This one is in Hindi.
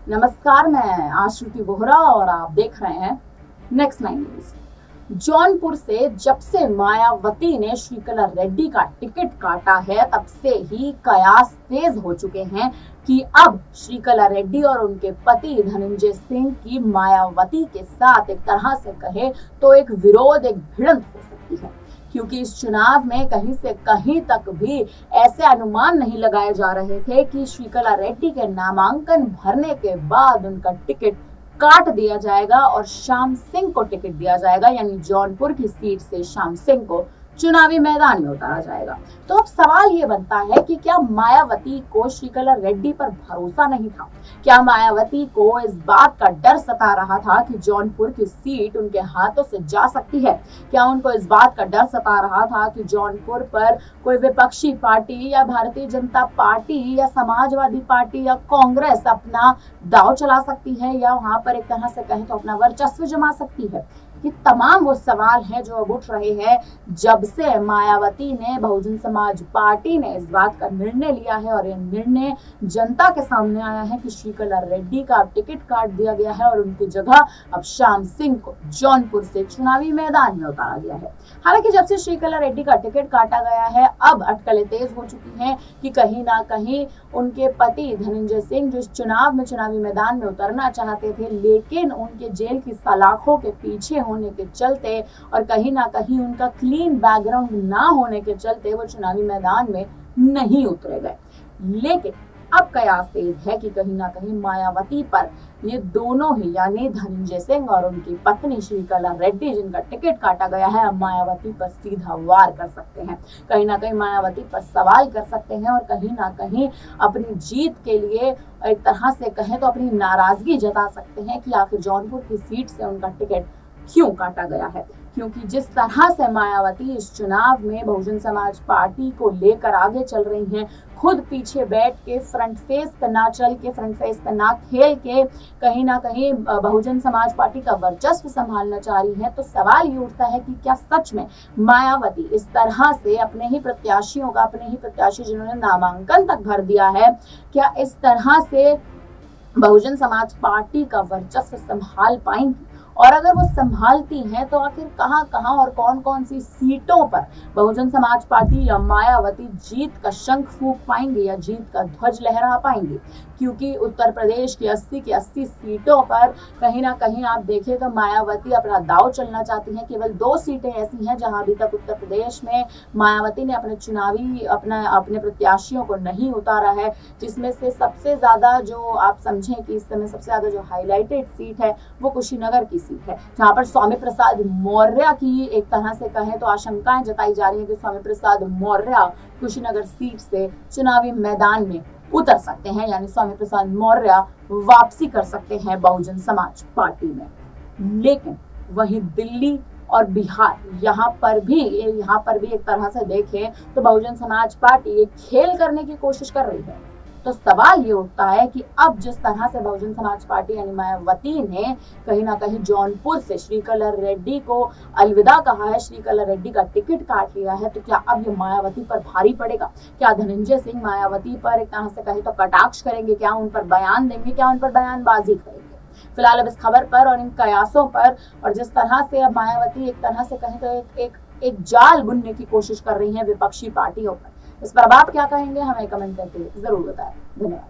नमस्कार, मैं आश्रुति बोहरा और आप देख रहे हैं नेक्स्ट 9 न्यूज। जौनपुर से जब से मायावती ने श्रीकला रेड्डी का टिकट काटा है तब से ही कयास तेज हो चुके हैं कि अब श्रीकला रेड्डी और उनके पति धनंजय सिंह की मायावती के साथ एक तरह से कहे तो एक विरोध, एक भिड़ंत हो सकती है, क्योंकि इस चुनाव में कहीं से कहीं तक भी ऐसे अनुमान नहीं लगाए जा रहे थे कि श्रीकला रेड्डी के नामांकन भरने के बाद उनका टिकट काट दिया जाएगा और श्याम सिंह को टिकट दिया जाएगा, यानी जौनपुर की सीट से श्याम सिंह को चुनावी मैदान में उतारा जाएगा। तो अब सवाल ये बनता है कि क्या मायावती को श्रीकला रेड्डी पर भरोसा नहीं था? क्या मायावती को इस बात का डर सता रहा था कि जौनपुर की सीट उनके हाथों से जा सकती है? क्या उनको इस बात का डर सता रहा था कि जौनपुर पर कोई विपक्षी पार्टी या भारतीय जनता पार्टी या समाजवादी पार्टी या कांग्रेस अपना दांव चला सकती है या वहां पर एक तरह से कहें तो अपना वर्चस्व जमा सकती है? ये तमाम वो सवाल हैं जो अब उठ रहे हैं जब से मायावती ने, बहुजन समाज पार्टी ने इस बात का निर्णय लिया है और यह निर्णय जनता के सामने आया है कि श्रीकला रेड्डी का टिकट काट दिया गया है और उनकी जगह अब श्याम सिंह को जौनपुर से चुनावी मैदान में उतारा गया है। हालांकि जब से श्रीकला रेड्डी का टिकट काटा गया है अब अटकलें तेज हो चुकी हैं कि कहीं ना कहीं उनके पति धनंजय सिंह जो इस चुनाव में चुनावी मैदान में उतरना चाहते थे, लेकिन उनके जेल की सलाखों के पीछे होने के चलते और कहीं ना कहीं उनका क्लीन बैकग्राउंड ना होने के चलते वो चुनावी मैदान में नहीं उतरे गए। लेकिन अब कयास तेज है कि कहीं ना कहीं मायावती पर ये दोनों ही, यानी धनंजय सिंह और उनकी पत्नी श्रीकला रेड्डी जिनका टिकट काटा गया है, अब मायावती पर सीधा वार कर सकते हैं, कहीं ना कहीं मायावती पर सवाल कर सकते हैं और कहीं ना कहीं अपनी जीत के लिए एक तरह से कहें तो अपनी नाराजगी जता सकते हैं कि आखिर जौनपुर की सीट से उनका टिकट क्यों काटा गया है। क्योंकि जिस तरह से मायावती इस चुनाव में बहुजन समाज पार्टी को लेकर आगे चल रही हैं, खुद पीछे बैठ के फ्रंट फेस पे ना चल के, फ्रंट फेस पे ना खेल के कहीं ना कहीं बहुजन समाज पार्टी का वर्चस्व संभालना चाह रही है, तो सवाल ये उठता है कि क्या सच में मायावती इस तरह से अपने ही प्रत्याशी जिन्होंने नामांकन तक भर दिया है, क्या इस तरह से बहुजन समाज पार्टी का वर्चस्व संभाल पाएंगी? और अगर वो संभालती हैं तो आखिर कहां और कौन सी सीटों पर बहुजन समाज पार्टी या मायावती जीत का शंख फूंक पाएंगे या जीत का ध्वज लहरा पाएंगे? क्योंकि उत्तर प्रदेश की 80 की 80 सीटों पर कहीं ना कहीं आप देखें तो मायावती अपना दांव चलना चाहती हैं। केवल 2 सीटें ऐसी हैं जहां अभी तक उत्तर प्रदेश में मायावती ने अपने प्रत्याशियों को नहीं उतारा है, जिसमें से सबसे ज्यादा जो आप समझें कि इस समय सबसे ज्यादा जो हाईलाइटेड सीट है वो कुशीनगर की सीट है, जहां पर स्वामी प्रसाद मौर्य की एक तरह से कहें तो आशंकाएं जताई जा रही है कि स्वामी प्रसाद मौर्य कुशीनगर सीट से चुनावी मैदान में उतर सकते हैं, यानी स्वामी प्रसाद मौर्य वापसी कर सकते हैं बहुजन समाज पार्टी में। लेकिन वहीं दिल्ली और बिहार, यहाँ पर भी एक तरह से देखें तो बहुजन समाज पार्टी एक खेल करने की कोशिश कर रही है। तो सवाल ये उठता है कि अब जिस तरह से बहुजन समाज पार्टी यानी मायावती ने कहीं ना कहीं जौनपुर से श्रीकला रेड्डी को अलविदा कहा है, श्रीकला रेड्डी का टिकट काट लिया है, तो क्या अब ये मायावती पर भारी पड़ेगा? क्या धनंजय सिंह मायावती पर एक तरह से कहें तो कटाक्ष करेंगे? क्या उन पर बयान देंगे? क्या उन पर बयानबाजी करेंगे? फिलहाल अब इस खबर पर और इन कयासों पर और जिस तरह से अब मायावती एक तरह से कहें तो एक जाल बुनने की कोशिश कर रही है विपक्षी पार्टियों पर, इस पर अब आप क्या कहेंगे? हमें कमेंट करके जरूर बताएं। धन्यवाद।